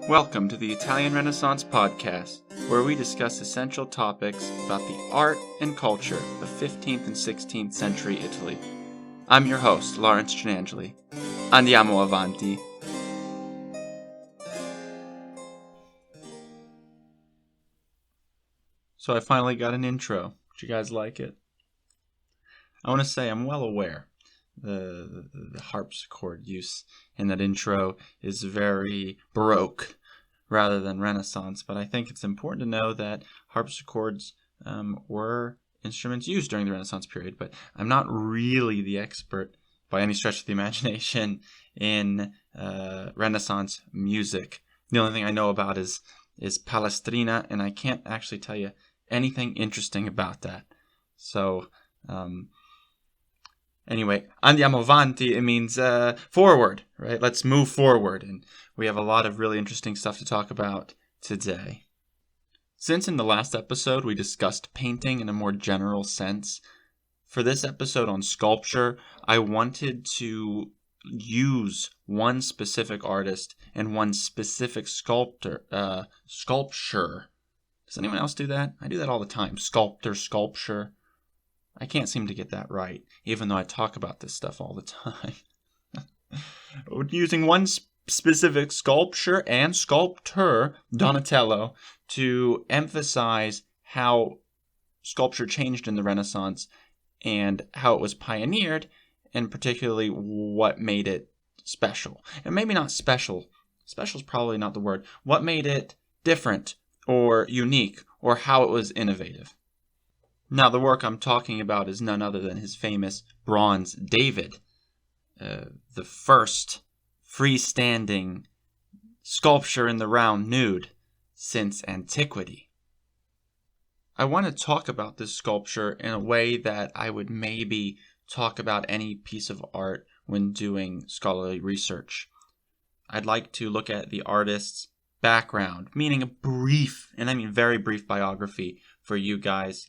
Welcome to the Italian Renaissance Podcast, where we discuss essential topics about the art and culture of 15th and 16th century Italy. I'm your host, Lawrence Gianangeli. Andiamo avanti. So I finally got an intro. Did you guys like it? I want to say I'm well aware the harpsichord use in that intro is very Baroque rather than Renaissance, but I think it's important to know that harpsichords were instruments used during the Renaissance period, but I'm not really the expert by any stretch of the imagination in Renaissance music. The only thing I know about is Palestrina, and I can't actually tell you anything interesting about that. So, anyway, andiamo avanti, it means forward, right? Let's move forward, and we have a lot of really interesting stuff to talk about today. Since in the last episode we discussed painting in a more general sense, for this episode on sculpture, I wanted to use one specific artist and one specific sculpture. Does anyone else do that? I do that all the time. Sculpture. I can't seem to get that right, even though I talk about this stuff all the time. Using one specific sculpture and sculptor, Donatello, to emphasize how sculpture changed in the Renaissance and how it was pioneered, and particularly what made it special. And maybe not special. Special is probably not the word. What made it different or unique, or how it was innovative. Now, the work I'm talking about is none other than his famous Bronze David, the first freestanding sculpture in the round nude since antiquity. I want to talk about this sculpture in a way that I would maybe talk about any piece of art when doing scholarly research. I'd like to look at the artist's background, meaning a brief, and I mean very brief biography for you guys.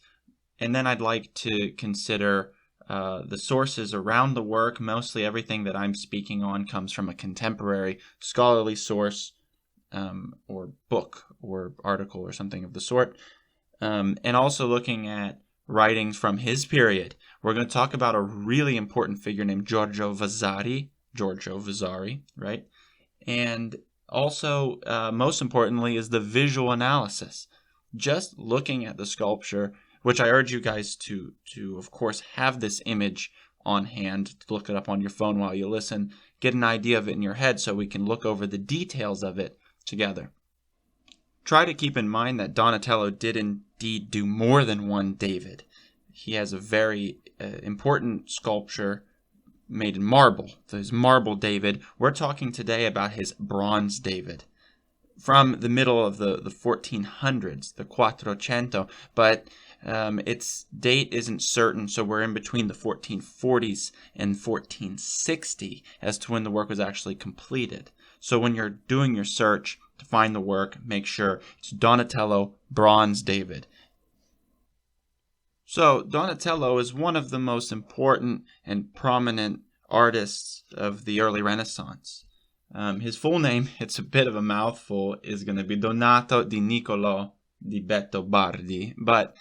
And then I'd like to consider the sources around the work. Mostly everything that I'm speaking on comes from a contemporary scholarly source or book or article or something of the sort. And also looking at writings from his period. We're going to talk about a really important figure named Giorgio Vasari, right? And also, most importantly, is the visual analysis. Just looking at the sculpture, which I urge you guys to of course, have this image on hand, to look it up on your phone while you listen, get an idea of it in your head so we can look over the details of it together. Try to keep in mind that Donatello did indeed do more than one David. He has a very important sculpture made in marble, his marble David. We're talking today about his bronze David from the middle of the 1400s, the Quattrocento, but its date isn't certain, so we're in between the 1440s and 1460 as to when the work was actually completed. So when you're doing your search to find the work, make sure it's Donatello Bronze David. So Donatello is one of the most important and prominent artists of the early Renaissance. His full name, it's a bit of a mouthful, is going to be Donato di Niccolò di Betto Bardi, but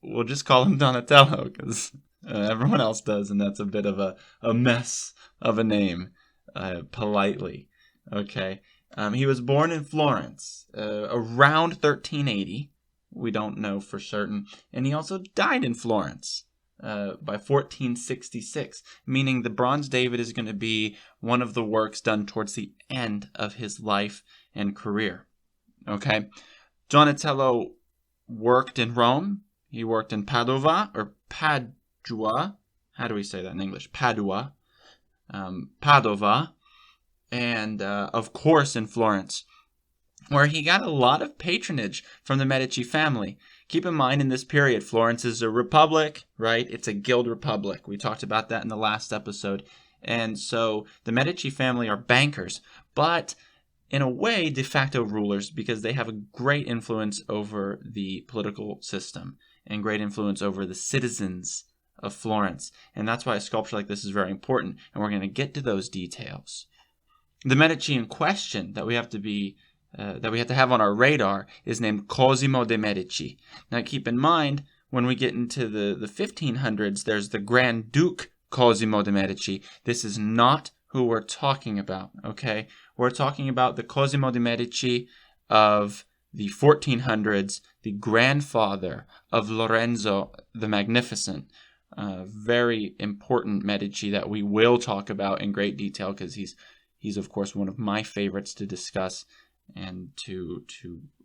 we'll just call him Donatello because everyone else does, and that's a bit of a mess of a name, politely. Okay, he was born in Florence around 1380. We don't know for certain. And he also died in Florence by 1466, meaning the Bronze David is going to be one of the works done towards the end of his life and career. Okay, Donatello worked in Rome. He worked in Padua. How do we say that in English? Padua. Padova. And, of course, in Florence, where he got a lot of patronage from the Medici family. Keep in mind, in this period, Florence is a republic, right? It's a guild republic. We talked about that in the last episode. And so the Medici family are bankers, but in a way, de facto rulers, because they have a great influence over the political system and great influence over the citizens of Florence. And that's why a sculpture like this is very important. And we're going to get to those details. The Medici in question that we have to have on our radar is named Cosimo de' Medici. Now keep in mind, when we get into the 1500s, there's the Grand Duke Cosimo de' Medici. This is not who we're talking about, okay? We're talking about the Cosimo de' Medici of the 1400s, the grandfather of Lorenzo the Magnificent. Very important Medici that we will talk about in great detail, because he's of course one of my favorites to discuss and to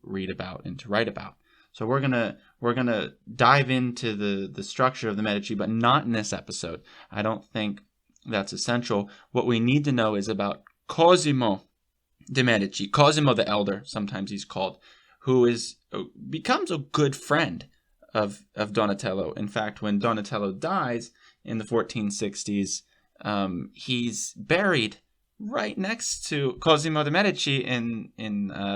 read about and to write about. So we're gonna dive into the structure of the Medici, but not in this episode. I don't think that's essential. What we need to know is about Cosimo de' Medici, Cosimo the Elder, sometimes he's called, who becomes a good friend of Donatello. In fact, when Donatello dies in the 1460s, he's buried right next to Cosimo de' Medici in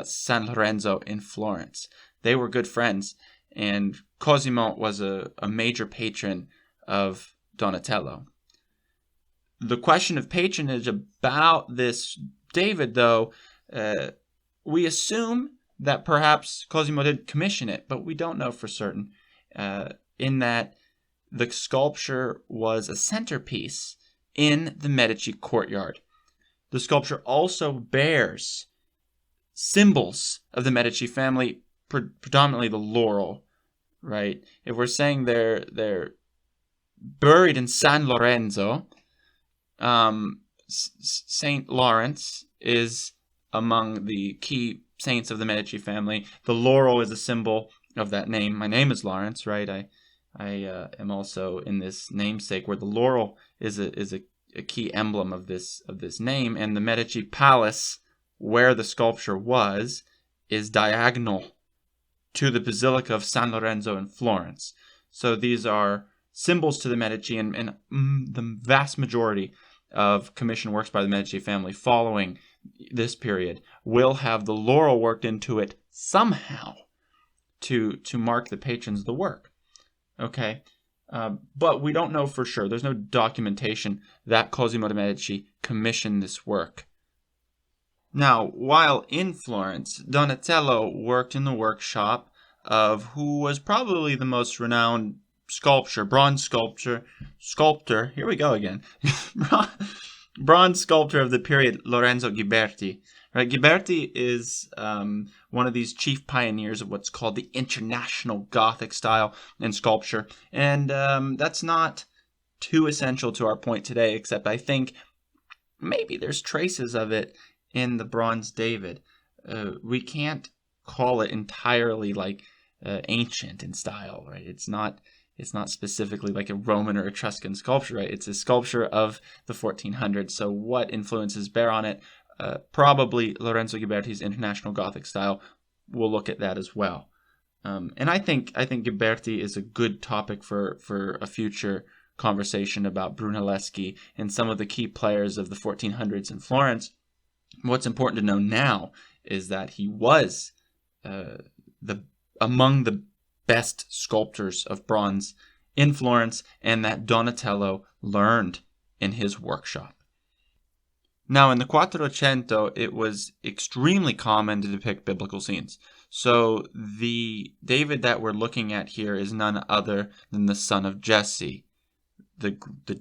San Lorenzo in Florence. They were good friends, and Cosimo was a major patron of Donatello. The question of patronage about this David, though, we assume that perhaps Cosimo did commission it, but we don't know for certain, in that the sculpture was a centerpiece in the Medici courtyard. The sculpture also bears symbols of the Medici family, predominantly the laurel, right? If we're saying they're buried in San Lorenzo, Saint Lawrence is among the key saints of the Medici family. The laurel is a symbol of that name. My name is Lawrence, right? I am also in this namesake where the laurel is a key emblem of this name, and the Medici Palace, where the sculpture was, is diagonal to the Basilica of San Lorenzo in Florence. So these are symbols to the Medici, and the vast majority of commissioned works by the Medici family following this period will have the laurel worked into it somehow to mark the patrons of the work. Okay, but we don't know for sure. There's no documentation that Cosimo de' Medici commissioned this work. Now, while in Florence, Donatello worked in the workshop of who was probably the most renowned bronze sculptor, here we go again, bronze sculptor of the period, Lorenzo Ghiberti. Right, Ghiberti is one of these chief pioneers of what's called the International Gothic style in sculpture, and that's not too essential to our point today, except I think maybe there's traces of it in the Bronze David. We can't call it entirely like ancient in style, right? It's not specifically like a Roman or Etruscan sculpture, right? It's a sculpture of the 1400s. So what influences bear on it? Probably Lorenzo Ghiberti's International Gothic style. We'll look at that as well. And I think Ghiberti is a good topic for a future conversation about Brunelleschi and some of the key players of the 1400s in Florence. What's important to know now is that he was among the best sculptors of bronze in Florence, and that Donatello learned in his workshop. Now, in the Quattrocento, it was extremely common to depict biblical scenes. So the David that we're looking at here is none other than the son of Jesse, the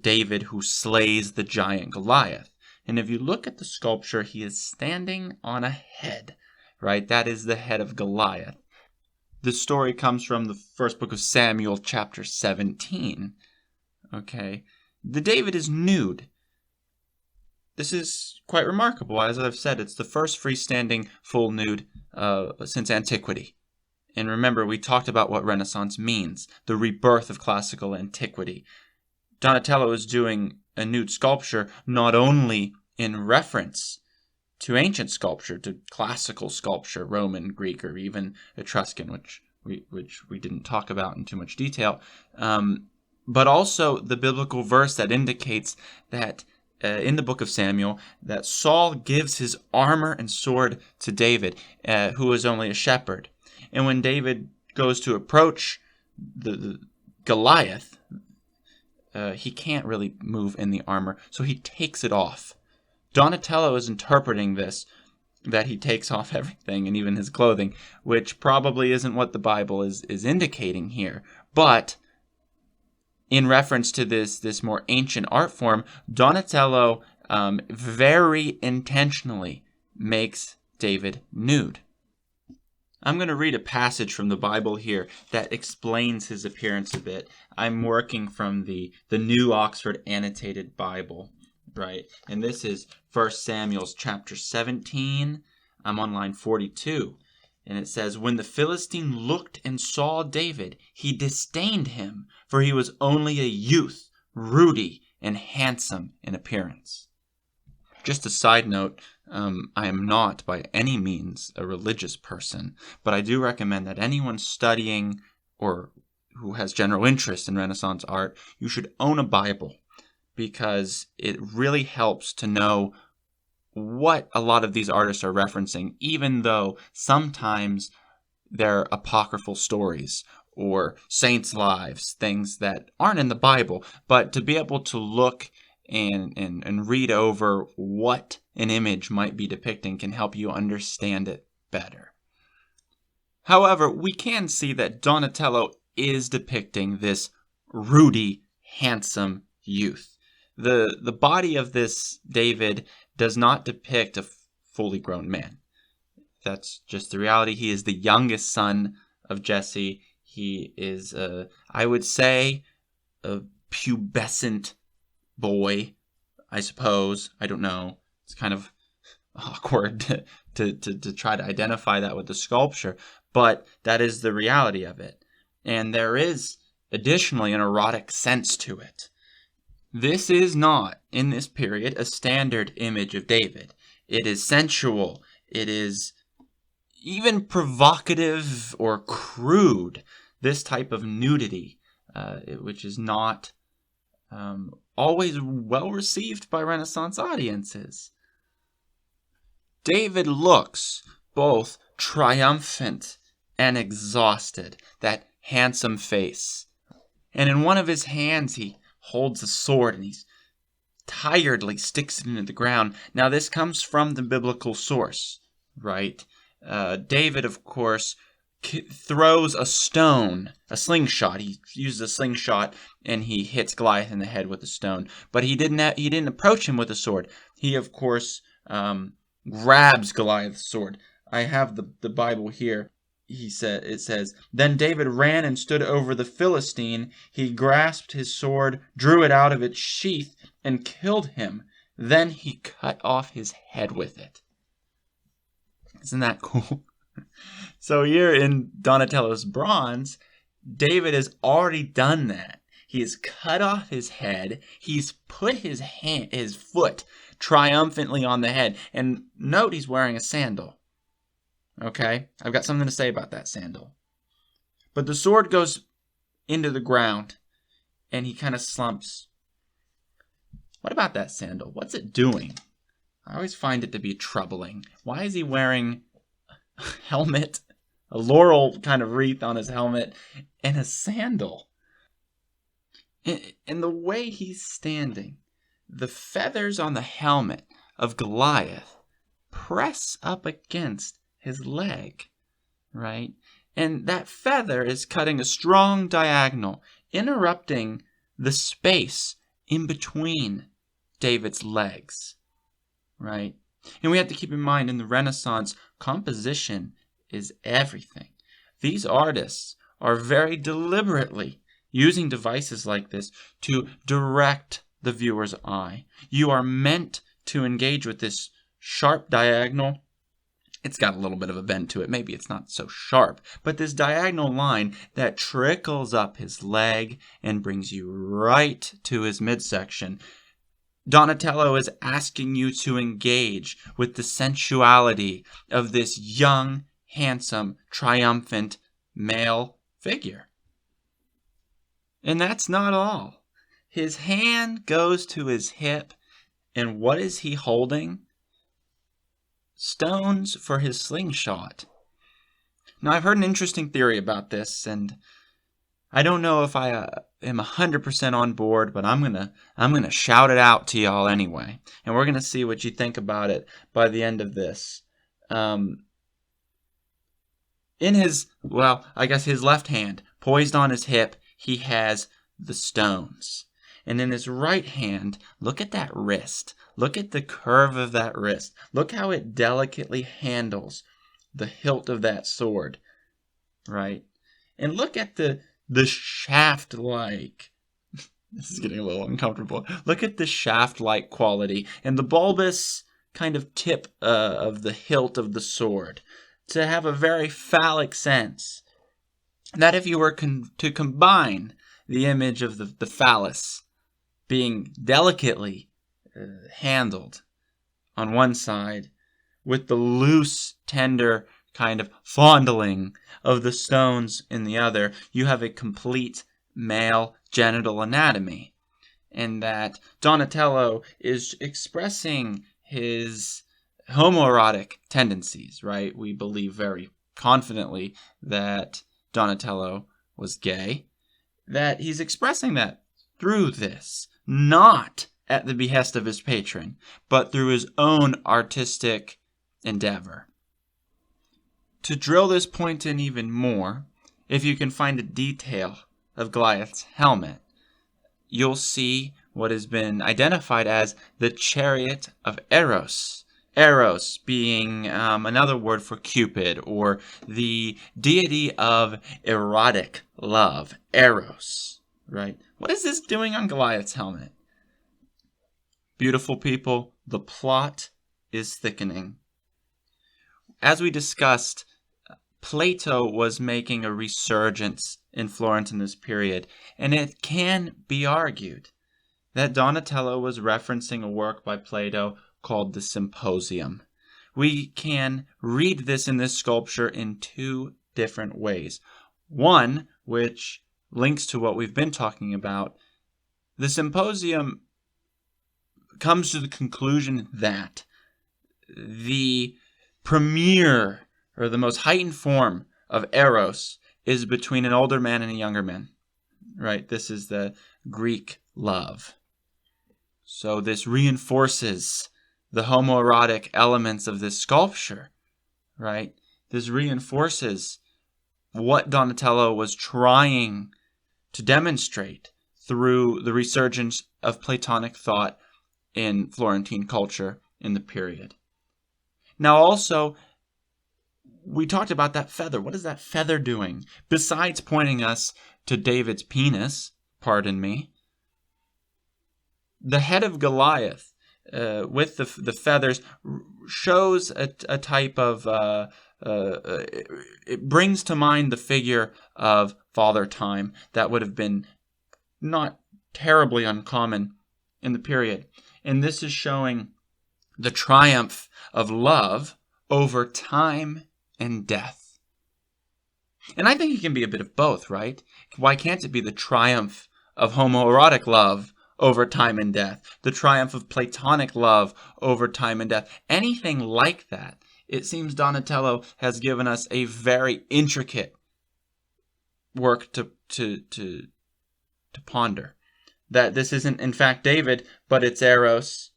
David who slays the giant Goliath. And if you look at the sculpture, he is standing on a head, right? That is the head of Goliath. This story comes from the first book of Samuel, chapter 17. Okay, the David is nude. This is quite remarkable. As I've said, it's the first freestanding full nude since antiquity. And remember, we talked about what Renaissance means, the rebirth of classical antiquity. Donatello is doing a nude sculpture not only in reference to ancient sculpture, to classical sculpture, Roman, Greek, or even Etruscan, which we didn't talk about in too much detail, but also the biblical verse that indicates that in the book of Samuel, that Saul gives his armor and sword to David, who is only a shepherd. And when David goes to approach the Goliath, he can't really move in the armor, so he takes it off Donatello is interpreting this, that he takes off everything and even his clothing, which probably isn't what the Bible is indicating here. But in reference to this more ancient art form, Donatello very intentionally makes David nude. I'm going to read a passage from the Bible here that explains his appearance a bit. I'm working from the New Oxford Annotated Bible, right? And this is 1 Samuel chapter 17. I'm on line 42. And it says, "When the Philistine looked and saw David, he disdained him, for he was only a youth, ruddy and handsome in appearance." Just a side note, I am not by any means a religious person, but I do recommend that anyone studying or who has general interest in Renaissance art, you should own a Bible, because it really helps to know what a lot of these artists are referencing, even though sometimes they're apocryphal stories or saints' lives, things that aren't in the Bible. But to be able to look and read over what an image might be depicting can help you understand it better. However, we can see that Donatello is depicting this ruddy, handsome youth. The body of this David does not depict a fully grown man. That's just the reality. He is the youngest son of Jesse. He is, I would say, a pubescent boy, I suppose. I don't know. It's kind of awkward to try to identify that with the sculpture, but that is the reality of it. And there is additionally an erotic sense to it. This is not, in this period, a standard image of David. It is sensual. It is even provocative or crude, this type of nudity, which is not always well received by Renaissance audiences. David looks both triumphant and exhausted, that handsome face. And in one of his hands he holds a sword and he tiredly sticks it into the ground. Now this comes from the biblical source, right? David, of course, throws a stone, a slingshot. He uses a slingshot and he hits Goliath in the head with a stone. But he didn't approach him with a sword. He, of course, grabs Goliath's sword. I have the Bible here. It says, "Then David ran and stood over the Philistine. He grasped his sword, drew it out of its sheath, and killed him. Then he cut off his head with it." Isn't that cool? So here in Donatello's bronze, David has already done that. He has cut off his head. He's put his foot triumphantly on the head. And note he's wearing a sandal. Okay? I've got something to say about that sandal. But the sword goes into the ground, and he kind of slumps. What about that sandal? What's it doing? I always find it to be troubling. Why is he wearing a helmet, a laurel kind of wreath on his helmet, and a sandal? And the way he's standing, the feathers on the helmet of Goliath press up against his leg, right? And that feather is cutting a strong diagonal, interrupting the space in between David's legs, right? And we have to keep in mind, in the Renaissance, composition is everything. These artists are very deliberately using devices like this to direct the viewer's eye. You are meant to engage with this sharp diagonal. It's got a little bit of a bend to it. Maybe it's not so sharp, but this diagonal line that trickles up his leg and brings you right to his midsection. Donatello is asking you to engage with the sensuality of this young, handsome, triumphant male figure. And that's not all. His hand goes to his hip, and what is he holding? Stones for his slingshot. Now, I've heard an interesting theory about this, and I don't know if I am 100% on board, but I'm gonna shout it out to y'all anyway, and we're gonna see what you think about it by the end of this. In his, I guess his left hand, poised on his hip, he has the stones. And in his right hand, look at that wrist. Look at the curve of that wrist. Look how it delicately handles the hilt of that sword, right? And look at the shaft-like. This is getting a little uncomfortable. Look at the shaft-like quality and the bulbous kind of tip of the hilt of the sword to have a very phallic sense. That if you were to combine the image of the phallus being delicately handled on one side with the loose, tender kind of fondling of the stones in the other, you have a complete male genital anatomy. And that Donatello is expressing his homoerotic tendencies, right? We believe very confidently that Donatello was gay, that he's expressing that through this, not at the behest of his patron, but through his own artistic endeavor. To drill this point in even more, if you can find a detail of Goliath's helmet, you'll see what has been identified as the chariot of Eros. Eros being another word for Cupid, or the deity of erotic love, Eros, right? What is this doing on Goliath's helmet? Beautiful people, the plot is thickening. As we discussed, Plato was making a resurgence in Florence in this period, and it can be argued that Donatello was referencing a work by Plato called the Symposium. We can read this in this sculpture in two different ways. One, which links to what we've been talking about, the Symposium comes to the conclusion that the premier, or the most heightened form of Eros, is between an older man and a younger man. Right? This is the Greek love. So this reinforces the homoerotic elements of this sculpture, right? This reinforces what Donatello was trying to demonstrate through the resurgence of Platonic thought in Florentine culture in the period. Now also, we talked about that feather. What is that feather doing? Besides pointing us to David's penis, pardon me, the head of Goliath with the feathers shows a type of, it brings to mind the figure of Father Time that would have been not terribly uncommon in the period. And this is showing the triumph of love over time and death. And I think it can be a bit of both, right? Why can't it be the triumph of homoerotic love over time and death? The triumph of Platonic love over time and death? Anything like that. It seems Donatello has given us a very intricate work to ponder. That this isn't in fact David, but it's Eros.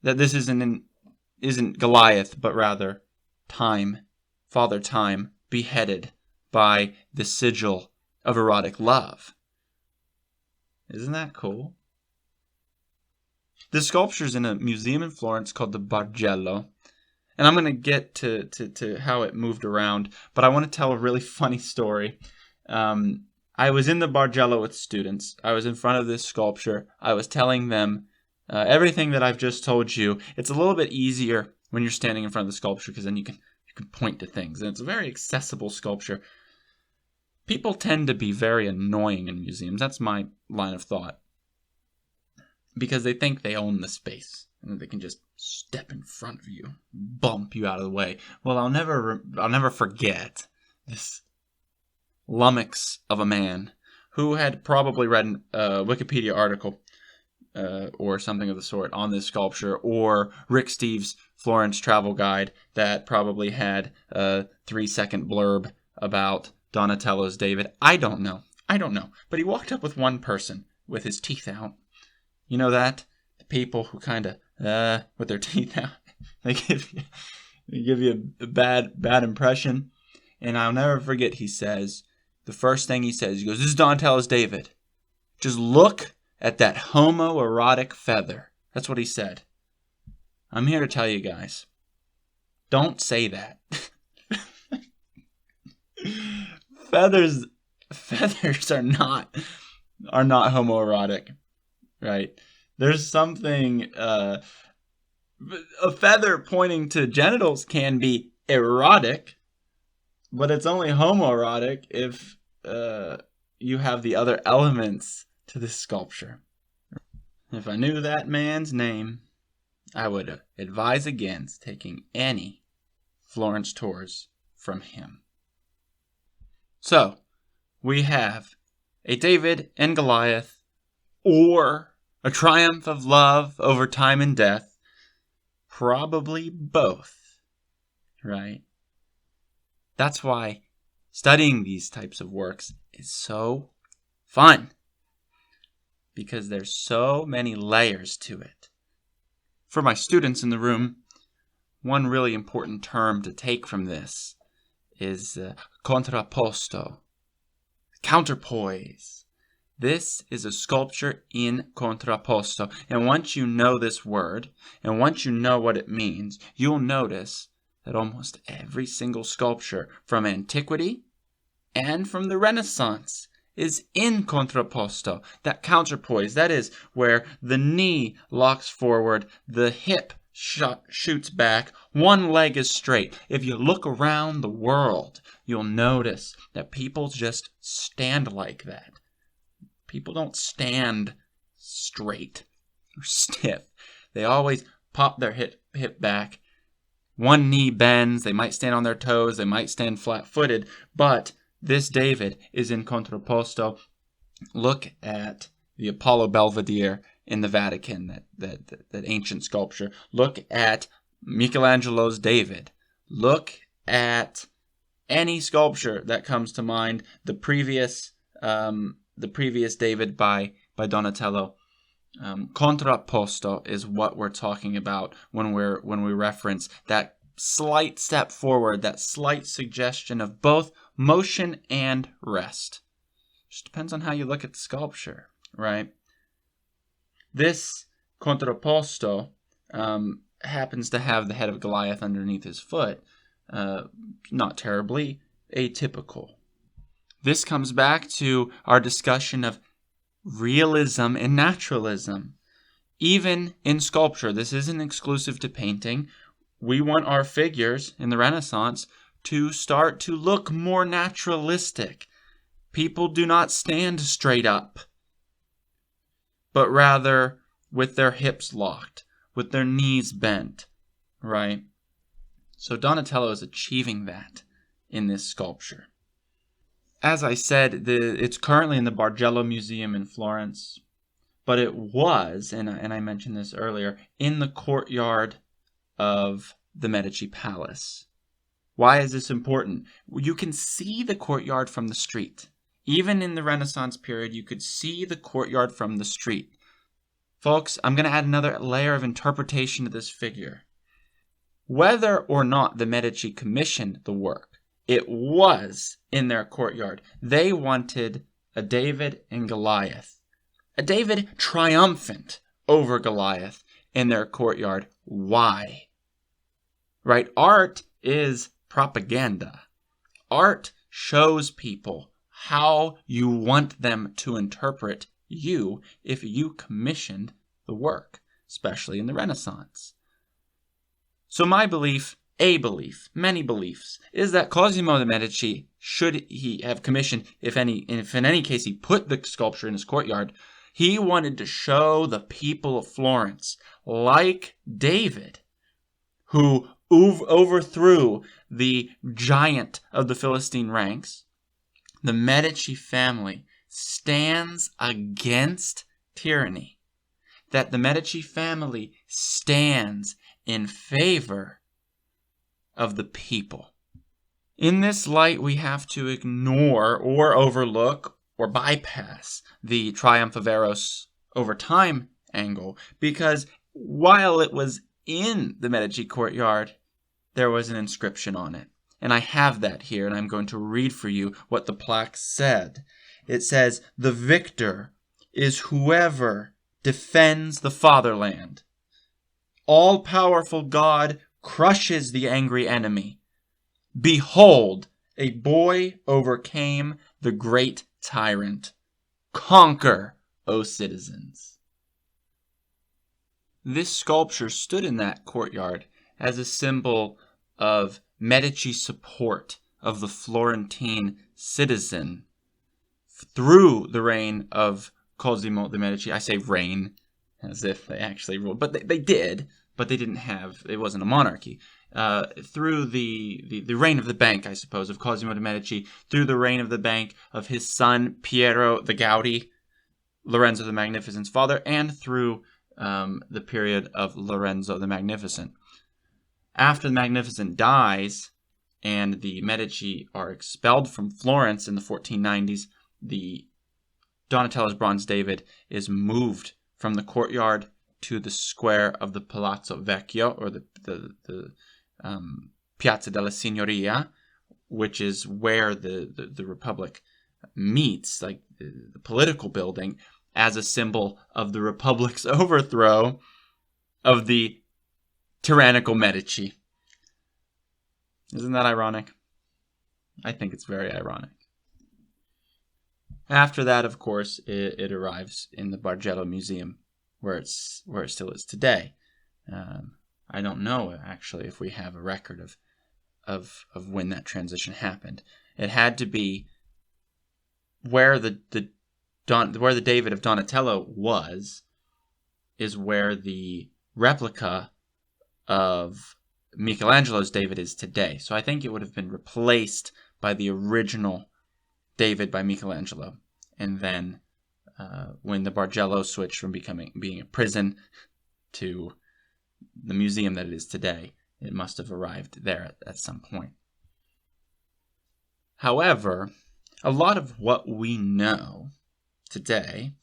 That this isn't Goliath, but rather Time, Father Time, beheaded by the sigil of erotic love. Isn't that cool? This sculpture's in a museum in Florence called the Bargello. And I'm going to get to how it moved around, but I want to tell a really funny story. I was in the Bargello with students. I was in front of this sculpture. I was telling them everything that I've just told you. It's a little bit easier when you're standing in front of the sculpture because then you can point to things. And it's a very accessible sculpture. People tend to be very annoying in museums. That's my line of thought. Because they think they own the space. And they can just step in front of you, bump you out of the way. Well, I'll never forget this lummox of a man who had probably read a Wikipedia article or something of the sort on this sculpture, or Rick Steves' Florence travel guide that probably had a 3-second blurb about Donatello's David. I don't know. I don't know. But he walked up with one person with his teeth out. You know that? The people who kind of, with their teeth out. They give you a bad impression. And I'll never forget, he says, the first thing he says, he goes, "This is Donatello's David. Just look at that homoerotic feather." That's what he said. I'm here to tell you guys, don't say that. Feathers are not homoerotic, right? There's something, a feather pointing to genitals can be erotic, but it's only homoerotic if you have the other elements to this sculpture. If I knew that man's name, I would advise against taking any Florence tours from him. So, we have a David and Goliath, or a triumph of love over time and death. Probably both, right? That's why studying these types of works is so fun, because there's so many layers to it. For my students in the room, one really important term to take from this is contrapposto, counterpoise. This is a sculpture in contrapposto. And once you know this word, and once you know what it means, you'll notice that almost every single sculpture from antiquity and from the Renaissance is in contrapposto, that counterpoise. That is where the knee locks forward, the hip shoots back, one leg is straight. If you look around the world, you'll notice that people just stand like that. People don't stand straight or stiff. They always pop their hip back. One knee bends. They might stand on their toes. They might stand flat-footed. But this David is in contrapposto. Look at the Apollo Belvedere in the Vatican, that ancient sculpture. Look at Michelangelo's David. Look at any sculpture that comes to mind. The previous David by Donatello. Contrapposto is what we're talking about when we reference that slight step forward, that slight suggestion of both motion and rest. Just depends on how you look at the sculpture, right? This contrapposto happens to have the head of Goliath underneath his foot. Not terribly atypical. This comes back to our discussion of realism and naturalism. Even in sculpture, this isn't exclusive to painting. We want our figures in the Renaissance to start to look more naturalistic. People do not stand straight up, but rather with their hips locked, with their knees bent, right? So Donatello is achieving that in this sculpture. As I said, it's currently in the Bargello Museum in Florence, but it was, and I mentioned this earlier, in the courtyard of the Medici Palace. Why is this important? You can see the courtyard from the street. Even in the Renaissance period, you could see the courtyard from the street. Folks, I'm going to add another layer of interpretation to this figure. Whether or not the Medici commissioned the work, it was in their courtyard. They wanted a David and Goliath. A David triumphant over Goliath in their courtyard. Why? Right? Art is propaganda. Art shows people how you want them to interpret you if you commissioned the work, especially in the Renaissance. So my belief, many beliefs, is that Cosimo de' Medici, should he have commissioned, if in any case he put the sculpture in his courtyard, he wanted to show the people of Florence, like David, who overthrew the giant of the Philistine ranks. The Medici family stands against tyranny. That the Medici family stands in favor of the people. In this light, we have to ignore or overlook or bypass the Triumph of Eros over time angle, because while it was in the Medici courtyard, there was an inscription on it. And I have that here, and I'm going to read for you what the plaque said. It says, "The victor is whoever defends the fatherland. All-powerful God crushes the angry enemy. Behold, a boy overcame the great tyrant. Conquer, O citizens." This sculpture stood in that courtyard as a symbol of Medici support of the Florentine citizen through the reign of Cosimo de' Medici. I say reign as if they actually ruled, but they did, but they didn't have, it wasn't a monarchy. Through the reign of the bank, I suppose, of Cosimo de' Medici, through the reign of the bank of his son Piero the Gouty, Lorenzo the Magnificent's father, and through the period of Lorenzo the Magnificent. After the Magnificent dies and the Medici are expelled from Florence in the 1490s, the Donatello's Bronze David is moved from the courtyard to the square of the Palazzo Vecchio, or the Piazza della Signoria, which is where the Republic meets, like the political building, as a symbol of the Republic's overthrow of the tyrannical Medici. Isn't that ironic? I think it's very ironic. After that, of course, it arrives in the Bargello Museum, where it still is today. I don't know, actually, if we have a record of when that transition happened. It had to be where the David of Donatello is where the replica of Michelangelo's David is today. So I think it would have been replaced by the original David by Michelangelo. And then when the Bargello switched from being a prison to the museum that it is today, it must have arrived there at some point. However, a lot of what we know today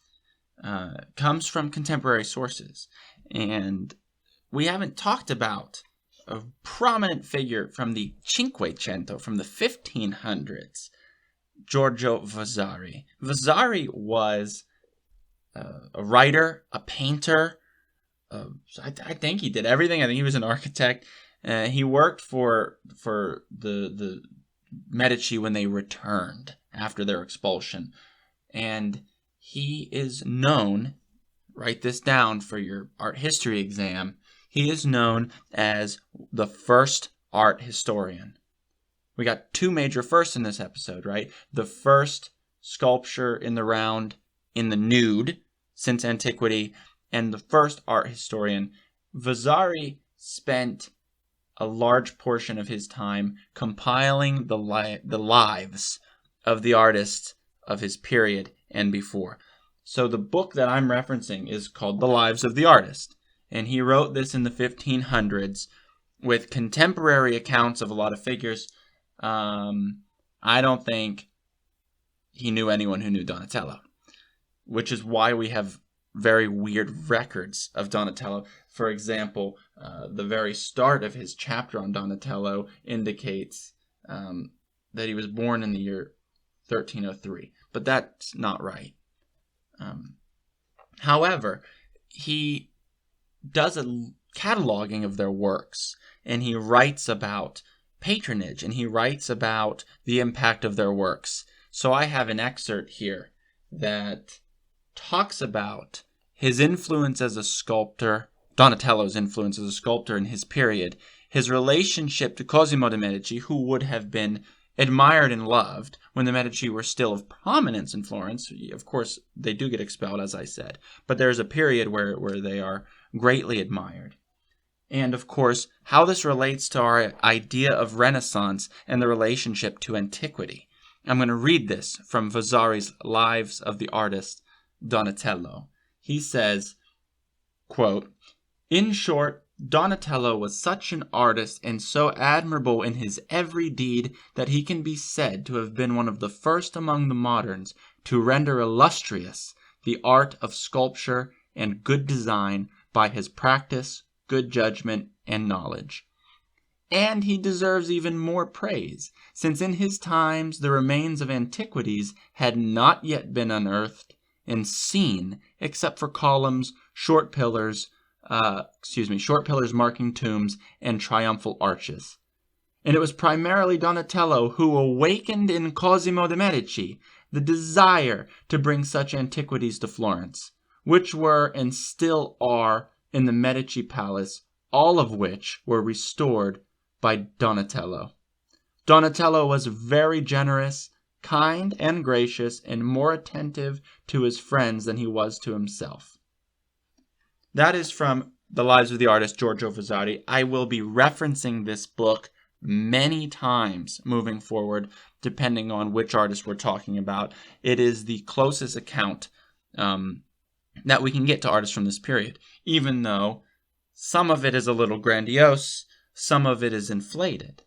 comes from contemporary sources. And we haven't talked about a prominent figure from the Cinquecento, from the 1500s, Giorgio Vasari. Vasari was a writer, a painter. I think he did everything. I think he was an architect. He worked for the Medici when they returned after their expulsion. And he is known, write this down for your art history exam, he is known as the first art historian. We got two major firsts in this episode, right? The first sculpture in the round in the nude since antiquity, and the first art historian. Vasari spent a large portion of his time compiling the lives of the artists of his period and before. So the book that I'm referencing is called The Lives of the Artists, and he wrote this in the 1500s with contemporary accounts of a lot of figures. I don't think he knew anyone who knew Donatello, which is why we have very weird records of Donatello. For example, the very start of his chapter on Donatello indicates that he was born in the year 1303, but that's not right. However, he does a cataloging of their works, and he writes about patronage, and he writes about the impact of their works. So I have an excerpt here that talks about his influence as a sculptor, Donatello's influence as a sculptor in his period, his relationship to Cosimo de' Medici, who would have been admired and loved when the Medici were still of prominence in Florence. Of course, they do get expelled, as I said, but there's a period where they are greatly admired. And, of course, how this relates to our idea of Renaissance and the relationship to antiquity. I'm going to read this from Vasari's Lives of the Artist Donatello. He says, quote, "In short, Donatello was such an artist and so admirable in his every deed that he can be said to have been one of the first among the moderns to render illustrious the art of sculpture and good design by his practice, good judgment, and knowledge. And he deserves even more praise, since in his times the remains of antiquities had not yet been unearthed and seen, except for columns, short pillars marking tombs, and triumphal arches. And it was primarily Donatello who awakened in Cosimo de' Medici the desire to bring such antiquities to Florence, which were and still are in the Medici Palace, all of which were restored by Donatello. Donatello was very generous, kind, and gracious, and more attentive to his friends than he was to himself. That is from The Lives of the Artist, Giorgio Vasari. I will be referencing this book many times moving forward, depending on which artist we're talking about. It is the closest account that we can get to artists from this period, even though some of it is a little grandiose, some of it is inflated.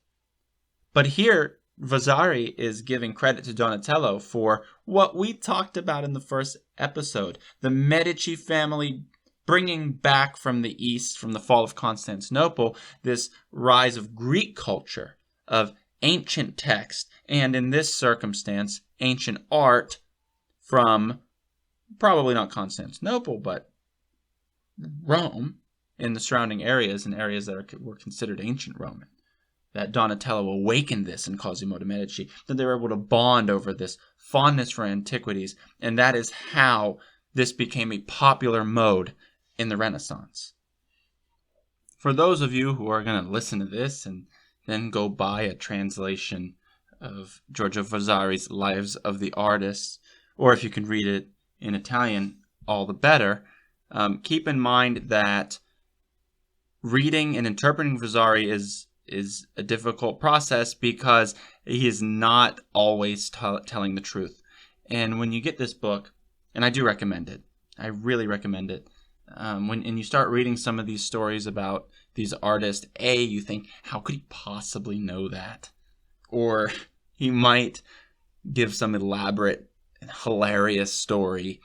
But here, Vasari is giving credit to Donatello for what we talked about in the first episode, the Medici family bringing back from the East, from the fall of Constantinople, this rise of Greek culture, of ancient text, and in this circumstance, ancient art from probably not Constantinople, but Rome, in the surrounding areas and areas that were considered ancient Roman. That Donatello awakened this in Cosimo de' Medici, that they were able to bond over this fondness for antiquities, and that is how this became a popular mode in the Renaissance. For those of you who are going to listen to this and then go buy a translation of Giorgio Vasari's Lives of the Artists, or if you can read it in Italian, all the better, keep in mind that reading and interpreting Vasari is a difficult process because he is not always telling the truth. And when you get this book, and I do recommend it, I really recommend it, when you start reading some of these stories about these artists, you think, how could he possibly know that? Or he might give some elaborate, hilarious story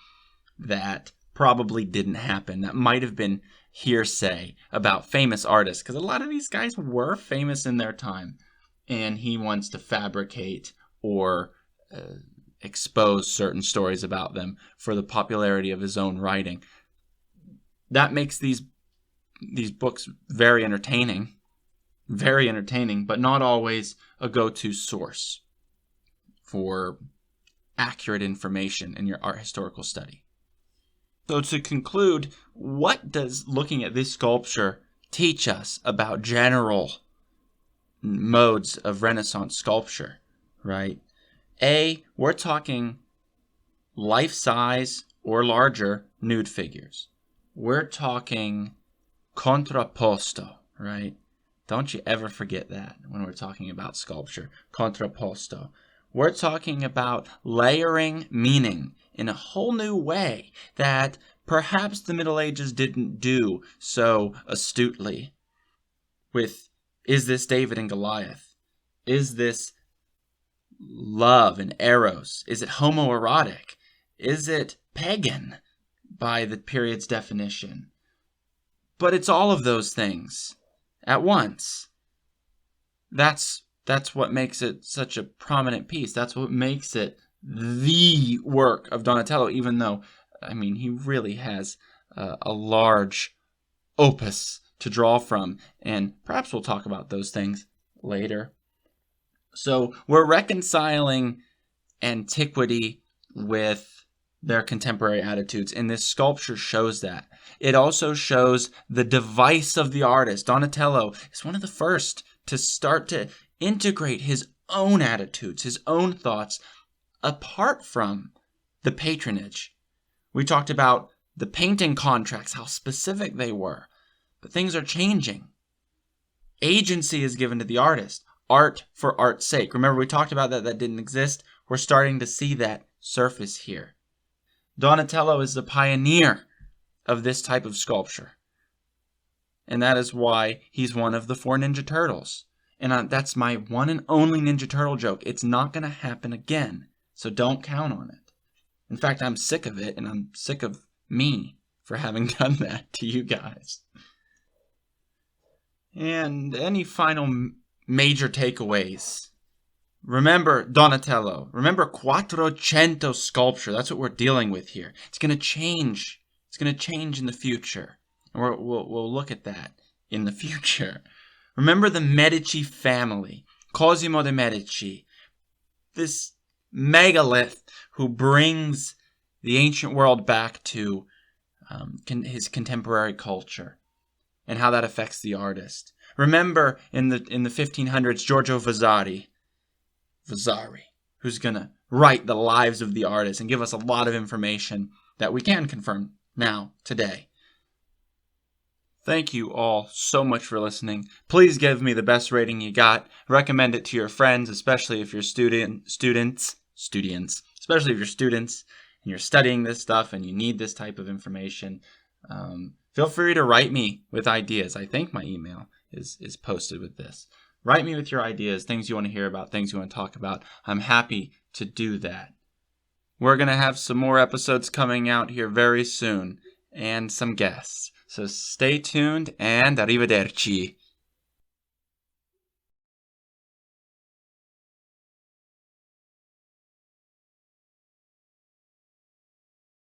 that probably didn't happen, that might have been hearsay about famous artists, because a lot of these guys were famous in their time, and he wants to fabricate or expose certain stories about them for the popularity of his own writing. That makes these books very entertaining, but not always a go-to source for accurate information in your art historical study. So to conclude, what does looking at this sculpture teach us about general modes of Renaissance sculpture, right? We're talking life-size or larger nude figures. We're talking contrapposto, right? Don't you ever forget that when we're talking about sculpture. Contrapposto. We're talking about layering meaning in a whole new way that perhaps the Middle Ages didn't do so astutely. With, is this David and Goliath? Is this love and eros? Is it homoerotic? Is it pagan by the period's definition? But it's all of those things at once. That's what makes it such a prominent piece. That's what makes it the work of Donatello, even though, he really has a large opus to draw from, and perhaps we'll talk about those things later. So we're reconciling antiquity with their contemporary attitudes, and this sculpture shows that. It also shows the device of the artist. Donatello is one of the first to start to integrate his own attitudes, his own thoughts, apart from the patronage. We talked about the painting contracts, how specific they were, but things are changing. Agency is given to the artist, art for art's sake. Remember, we talked about that didn't exist. We're starting to see that surface here. Donatello is the pioneer of this type of sculpture. And that is why he's one of the 4 Ninja Turtles. And that's my one and only Ninja Turtle joke. It's not going to happen again. So don't count on it. In fact, I'm sick of it, and I'm sick of me for having done that to you guys. And any final major takeaways? Remember Donatello. Remember Quattrocento sculpture. That's what we're dealing with here. It's going to change. It's going to change in the future. And we'll look at that in the future. Remember the Medici family. Cosimo de' Medici. This megalith who brings the ancient world back to his contemporary culture and how that affects the artist. Remember in the 1500s, Giorgio Vasari, who's going to write the lives of the artists and give us a lot of information that we can confirm now, today. Thank you all so much for listening. Please give me the best rating you got. Recommend it to your friends, especially if you're students, especially if you're students and you're studying this stuff and you need this type of information. Feel free to write me with ideas. I think my email is posted with this. Write me with your ideas, things you want to hear about, things you want to talk about. I'm happy to do that. We're going to have some more episodes coming out here very soon and some guests. So stay tuned and arrivederci.